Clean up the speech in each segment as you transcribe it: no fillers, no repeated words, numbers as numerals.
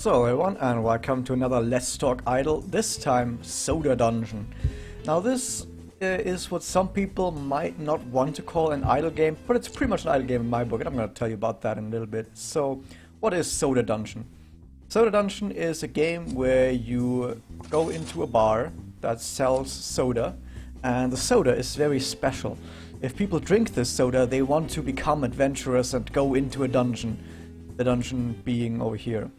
So everyone, and welcome to another Let's Talk Idle, this time Soda Dungeon. Now this is what some people might not want to call an idle game, but it's pretty much an idle game in my book, and I'm going to tell you about that in a little bit. So, what is Soda Dungeon? Soda Dungeon is a game where you go into a bar that sells soda, and the soda is very special. If people drink this soda, they want to become adventurous and go into a dungeon. The dungeon being over here.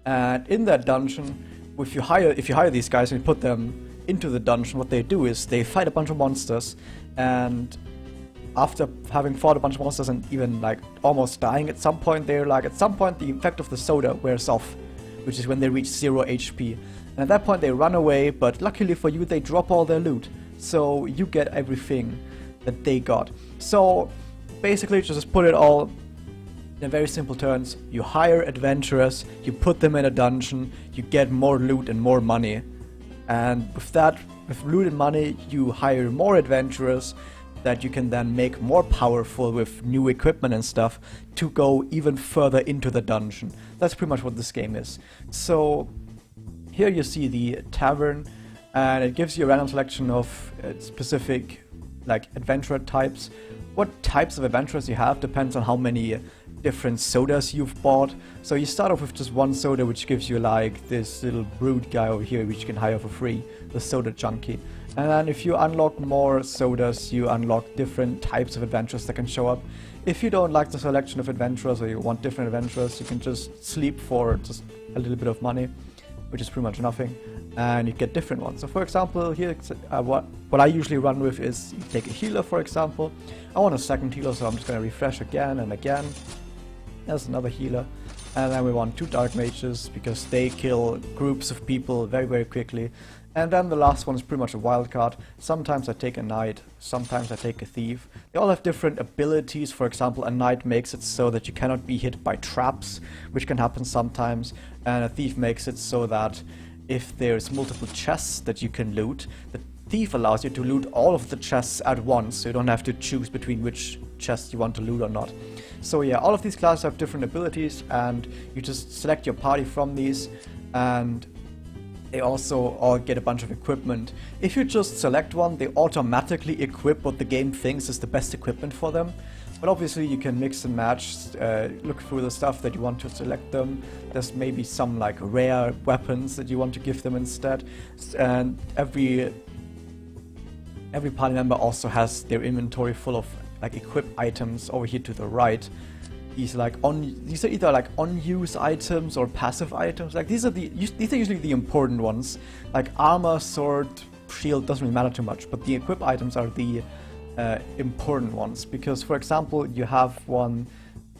And in that dungeon, if you hire these guys and you put them into the dungeon, what they do is they fight a bunch of monsters, and after having fought a bunch of monsters and even like almost dying at some point, they're like, at some point the effect of the soda wears off, which is when they reach 0 HP. And at that point they run away, but luckily for you they drop all their loot, so you get everything that they got. So basically, just put it all in very simple terms, you hire adventurers, you put them in a dungeon, you get more loot and more money. And with that, with loot and money, you hire more adventurers that you can then make more powerful with new equipment and stuff to go even further into the dungeon. That's pretty much what this game is. So here you see the tavern, and it gives you a random selection of specific like adventurer types. What types of adventurers you have depends on how many different sodas you've bought. So you start off with just one soda, which gives you like this little brute guy over here, which you can hire for free, the soda junkie. And then if you unlock more sodas, you unlock different types of adventurers that can show up. If you don't like the selection of adventurers, or you want different adventurers, you can just sleep for just a little bit of money, which is pretty much nothing, and you get different ones. So for example, here what I usually run with is you take a healer, for example. I want a second healer, so I'm just going to refresh again and again. There's another healer. And then we want 2 dark mages, because they kill groups of people very, very quickly. And then the last one is pretty much a wild card. Sometimes I take a knight, sometimes I take a thief. They all have different abilities. For example, a knight makes it so that you cannot be hit by traps, which can happen sometimes. And a thief makes it so that if there's multiple chests that you can loot, the thief allows you to loot all of the chests at once, so you don't have to choose between which chests you want to loot or not. So yeah, all of these classes have different abilities, and you just select your party from these, and they also all get a bunch of equipment. If you just select one, they automatically equip what the game thinks is the best equipment for them. But obviously you can mix and match, look through the stuff that you want to select them. There's maybe some like rare weapons that you want to give them instead. And every party member also has their inventory full of like equipped items over here to the right. These are either like unused items or passive items. Like these are usually the important ones. Like armor, sword, shield doesn't really matter too much, but the equipped items are the important ones. Because for example, you have one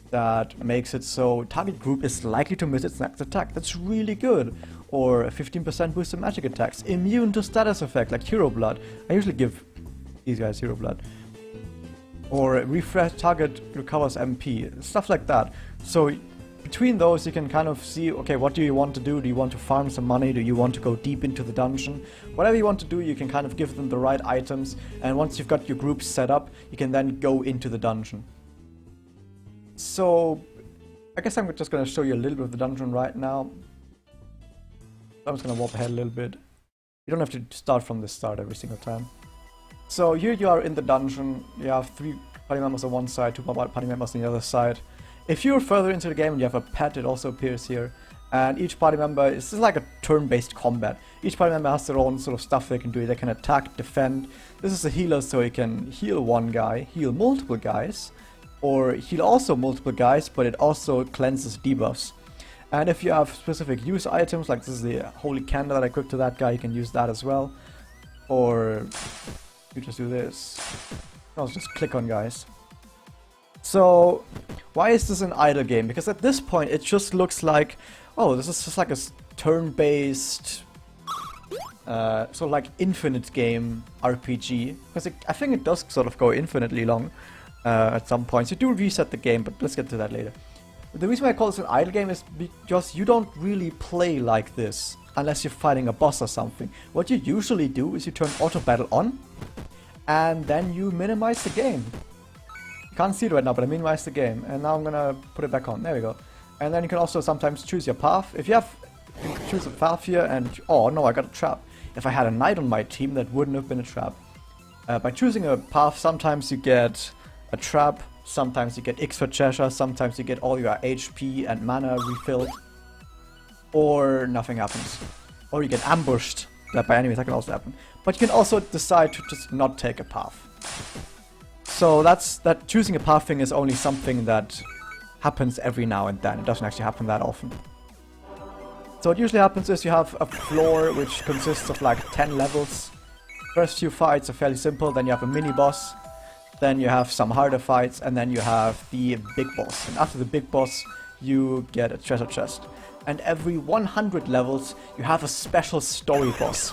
that makes it so target group is likely to miss its next attack. That's really good. Or a 15% boost to magic attacks. Immune to status effect like Hero Blood. I usually give these guys Hero Blood. Or refresh target recovers MP, stuff like that. So between those you can kind of see, okay, what do you want to do? Do you want to farm some money? Do you want to go deep into the dungeon? Whatever you want to do, you can kind of give them the right items, and once you've got your group set up, you can then go into the dungeon. So I guess I'm just going to show you a little bit of the dungeon right now. I'm just going to warp ahead a little bit. You don't have to start from the start every single time. So here you are in the dungeon. You have 3 party members on one side, 2 party members on the other side. If you're further into the game and you have a pet, it also appears here. And each party member is like a turn-based combat. Each party member has their own sort of stuff they can do. They can attack, defend. This is a healer, so you can heal one guy, heal multiple guys, or heal also multiple guys, but it also cleanses debuffs. And if you have specific use items, like this is the holy candle that I equipped to that guy, you can use that as well. Or you just do this. I'll just click on guys. So why is this an idle game? Because at this point it just looks like, oh, this is just like a turn-based sort of like infinite game RPG. Because I think it does sort of go infinitely long at some points. You do reset the game, but let's get to that later. The reason why I call this an idle game is because you don't really play like this unless you're fighting a boss or something. What you usually do is you turn auto battle on, and then you minimize the game. You can't see it right now, but I minimized the game, and now I'm gonna put it back on. There we go. And then you can also sometimes choose your path. If you have, you can choose a path here and, oh no, I got a trap. If I had a knight on my team, that wouldn't have been a trap. By choosing a path, sometimes you get a trap, sometimes you get extra treasure, sometimes you get all your HP and mana refilled, or nothing happens. Or you get ambushed by enemies, that can also happen. But you can also decide to just not take a path. So that choosing a path thing is only something that happens every now and then. It doesn't actually happen that often. So what usually happens is you have a floor which consists of like 10 levels. First few fights are fairly simple, then you have a mini boss, then you have some harder fights, and then you have the big boss. And after the big boss, you get a treasure chest. And every 100 levels, you have a special story boss.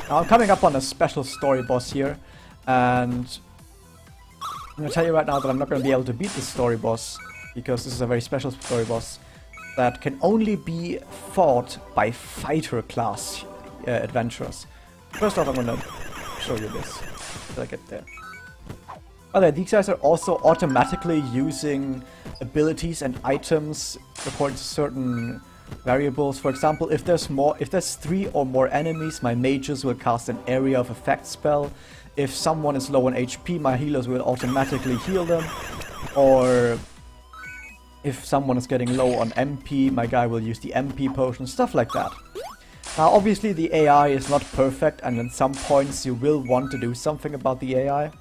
Now I'm coming up on a special story boss here, and I'm going to tell you right now that I'm not going to be able to beat this story boss, because this is a very special story boss that can only be fought by fighter class adventurers. First off, I'm going to show you this until I get there. By the way, these guys are also automatically using abilities and items according to certain variables. For example, if there's 3 or more enemies, my mages will cast an area of effect spell. If someone is low on HP, my healers will automatically heal them. Or if someone is getting low on MP, my guy will use the MP potion, stuff like that. Now obviously the AI is not perfect, and at some points you will want to do something about the AI.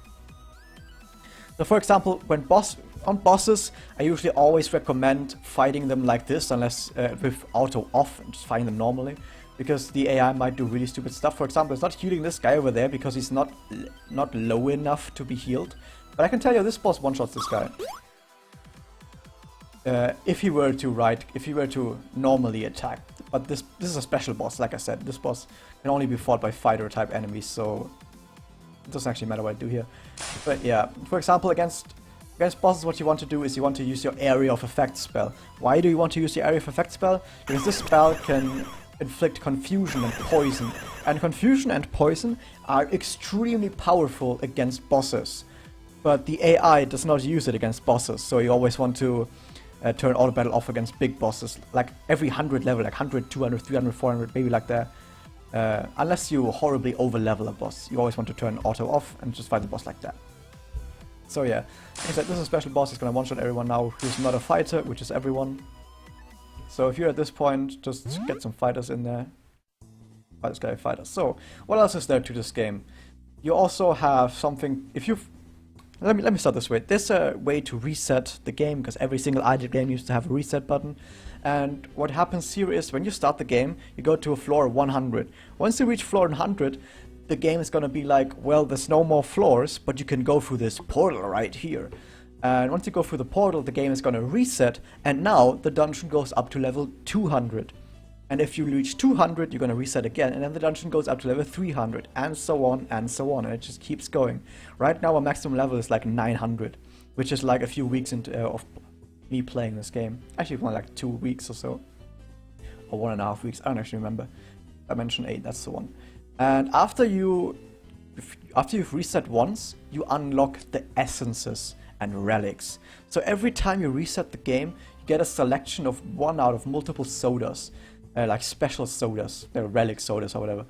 So for example, when on bosses, I usually always recommend fighting them like this, unless with auto off and just fighting them normally, because the AI might do really stupid stuff. For example, it's not healing this guy over there because he's not low enough to be healed. But I can tell you this boss one-shots this guy. If he were to normally attack. But this is a special boss, like I said. This boss can only be fought by fighter type enemies, so it doesn't actually matter what I do here. But yeah, for example, against bosses, what you want to do is you want to use your area of effect spell. Why do you want to use the area of effect spell? Because this spell can inflict confusion and poison. And confusion and poison are extremely powerful against bosses. But the AI does not use it against bosses, so you always want to turn auto battle off against big bosses, like every 100 level, like 100, 200, 300, 400, maybe like that. Unless you horribly over level a boss, you always want to turn auto off and just fight the boss like that. So yeah, like I said, this is a special boss. It's gonna one-shot everyone now who's not a fighter, which is everyone. So if you're at this point, just get some fighters in there. Fight this guy, fighters. So what else is there to this game? You also have something. If you've Let me start this way. There's a way to reset the game, because every single idle game used to have a reset button. And what happens here is when you start the game, you go to a floor 100. Once you reach floor 100, the game is going to be like, well, there's no more floors, but you can go through this portal right here. And once you go through the portal, the game is going to reset, and now the dungeon goes up to level 200. And if you reach 200, you're going to reset again, and then the dungeon goes up to level 300, and so on, and so on, and it just keeps going. Right now, our maximum level is like 900, which is like a few weeks into of me playing this game. Actually, more like 2 weeks or so, or 1.5 weeks. I don't actually remember. Dimension 8, that's the one. And after you've reset once, you unlock the essences and relics. So every time you reset the game, you get a selection of one out of multiple sodas. Like special sodas, they're relic sodas or whatever.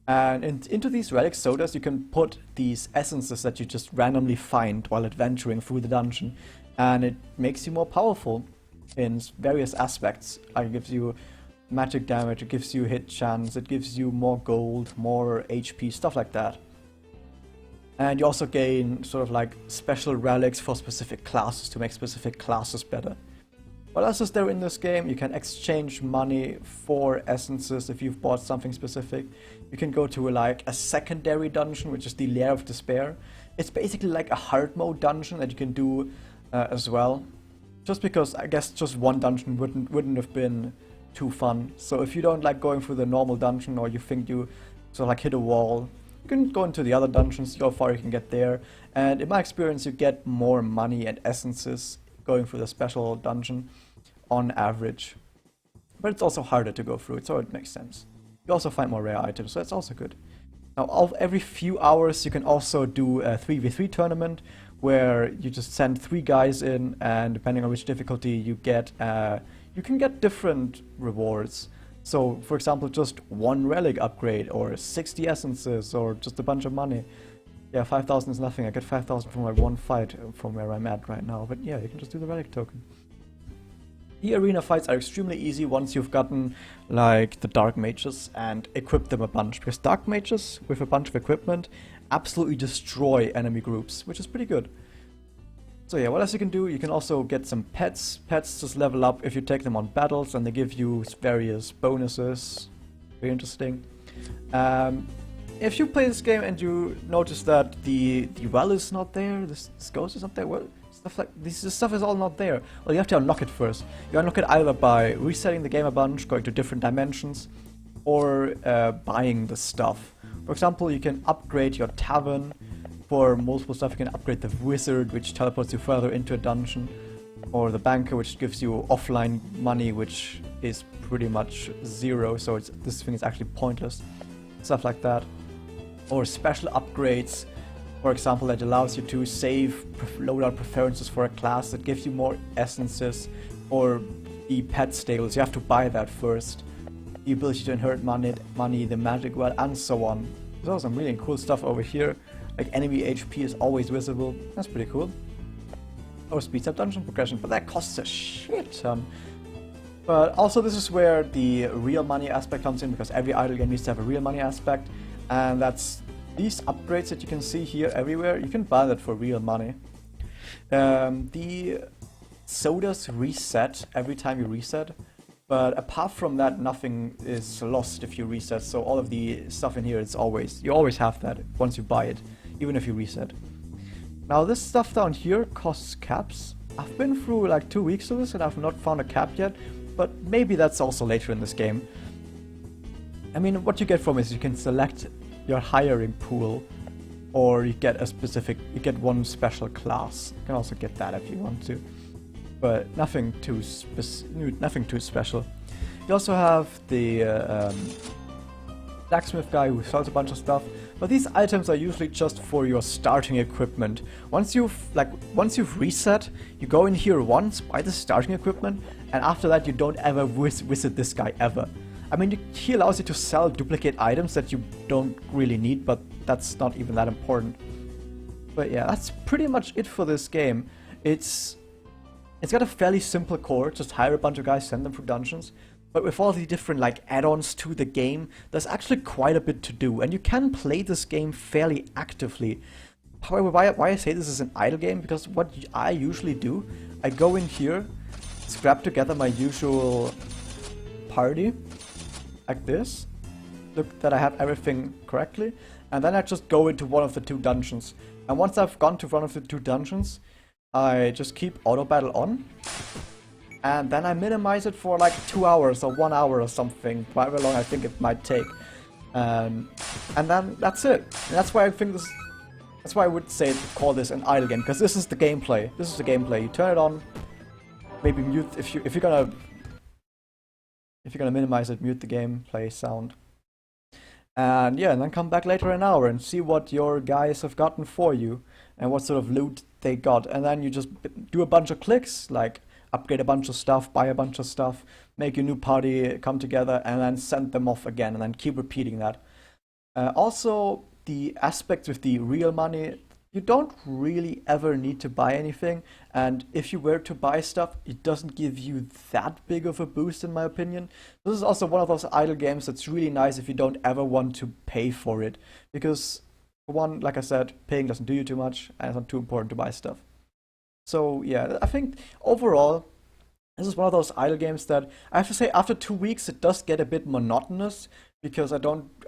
And into these relic sodas you can put these essences that you just randomly find while adventuring through the dungeon. And it makes you more powerful in various aspects. It gives you magic damage, it gives you hit chance, it gives you more gold, more HP, stuff like that. And you also gain sort of like special relics for specific classes to make specific classes better. What else is there in this game? You can exchange money for essences if you've bought something specific. You can go to like a secondary dungeon, which is the Lair of Despair. It's basically like a hard mode dungeon that you can do as well. Just because I guess just one dungeon wouldn't have been too fun. So if you don't like going through the normal dungeon, or you think you sort of like hit a wall, you can go into the other dungeons, see how far you can get there. And in my experience, you get more money and essences going through the special dungeon on average, but it's also harder to go through it, so it makes sense. You also find more rare items, so it's also good. Now, every few hours you can also do a 3v3 tournament, where you just send 3 guys in, and depending on which difficulty you can get different rewards. So, for example, just 1 relic upgrade, or 60 essences, or just a bunch of money. Yeah, 5,000 is nothing. I get 5,000 from my 1 fight from where I'm at right now. But yeah, you can just do the relic token. The arena fights are extremely easy once you've gotten, like, the Dark Mages and equipped them a bunch. Because Dark Mages, with a bunch of equipment, absolutely destroy enemy groups, which is pretty good. So yeah, what else you can do? You can also get some pets. Pets just level up if you take them on battles, and they give you various bonuses. Very interesting. If you play this game and you notice that the well is not there, this ghost is not there, well, stuff like this stuff is all not there. Well, you have to unlock it first. You unlock it either by resetting the game a bunch, going to different dimensions, or buying the stuff. For example, you can upgrade your tavern for multiple stuff. You can upgrade the wizard, which teleports you further into a dungeon, or the banker, which gives you offline money, which is pretty much 0, so this thing is actually pointless. Stuff like that. Or special upgrades, for example, that allows you to save loadout preferences for a class that gives you more essences, or the pet stables. You have to buy that first. The ability to inherit money, the magic well, and so on. There's also some really cool stuff over here. Like enemy HP is always visible. That's pretty cool. Or speeds up dungeon progression, but that costs a shit ton. But also this is where the real money aspect comes in, because every idle game needs to have a real money aspect. And that's these upgrades that you can see here everywhere. You can buy that for real money. The sodas reset every time you reset, but apart from that, nothing is lost if you reset. So all of the stuff in here, you always have that once you buy it, even if you reset. Now this stuff down here costs caps. I've been through like 2 weeks of this and I've not found a cap yet, but maybe that's also later in this game. I mean, what you get from it is you can select your hiring pool, or you get one special class. You can also get that if you want to, but nothing too special. You also have the blacksmith guy who sells a bunch of stuff, but these items are usually just for your starting equipment. Once you've reset, you go in here once, buy the starting equipment, and after that you don't ever visit this guy ever. I mean, he allows you to sell duplicate items that you don't really need, but that's not even that important. But yeah, that's pretty much it for this game. It's got a fairly simple core, just hire a bunch of guys, send them through dungeons. But with all the different like add-ons to the game, there's actually quite a bit to do, and you can play this game fairly actively. However, why I say this is an idle game, because what I usually do, I go in here, scrap together my usual party, like this, look that I have everything correctly, and then I just go into one of the 2 dungeons. And once I've gone to one of the 2 dungeons, I just keep auto battle on, and then I minimize it for like 2 hours or 1 hour or something, however long I think it might take. And then that's it. And that's why I would call this an idle game, because this is the gameplay. This is the gameplay. You turn it on, maybe mute if you're gonna minimize it, mute the gameplay sound. And yeah, and then come back later an hour and see what your guys have gotten for you and what sort of loot they got. And then you just do a bunch of clicks, like upgrade a bunch of stuff, buy a bunch of stuff, make your new party come together, and then send them off again, and then keep repeating that. Also, the aspects with the real money, you don't really ever need to buy anything, and if you were to buy stuff, it doesn't give you that big of a boost in my opinion. This is also one of those idle games that's really nice if you don't ever want to pay for it, because for one, like I said, paying doesn't do you too much, and it's not too important to buy stuff. So yeah, I think overall, this is one of those idle games that I have to say after 2 weeks it does get a bit monotonous, because I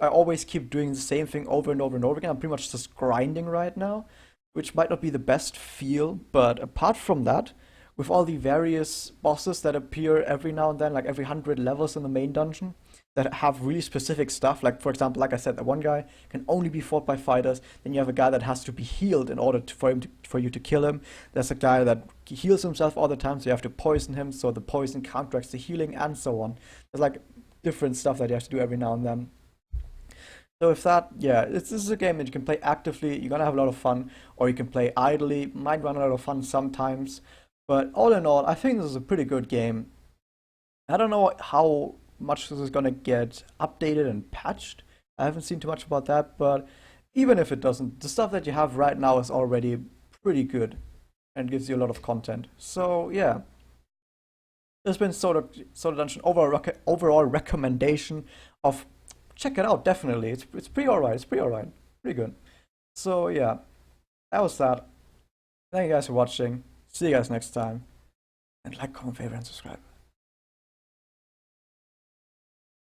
always keep doing the same thing over and over and over again. I'm pretty much just grinding right now, which might not be the best feel, but apart from that, with all the various bosses that appear every now and then, like every 100 levels in the main dungeon, that have really specific stuff, like for example, like I said, the one guy can only be fought by fighters, then you have a guy that has to be healed in order for you to kill him. There's a guy that heals himself all the time, so you have to poison him, so the poison counteracts the healing, and so on. There's like different stuff that you have to do every now and then. So if that, yeah, this is a game that you can play actively, you're gonna have a lot of fun, or you can play idly, might run a lot of fun sometimes. But all in all, I think this is a pretty good game. I don't know how much this is gonna get updated and patched. I haven't seen too much about that, but even if it doesn't, the stuff that you have right now is already pretty good and gives you a lot of content. So yeah, there's been Soda Dungeon overall recommendation of check it out. Definitely, it's pretty alright. It's pretty alright, pretty good. So yeah, that was that. Thank you guys for watching. See you guys next time, and like, comment, favorite, and subscribe.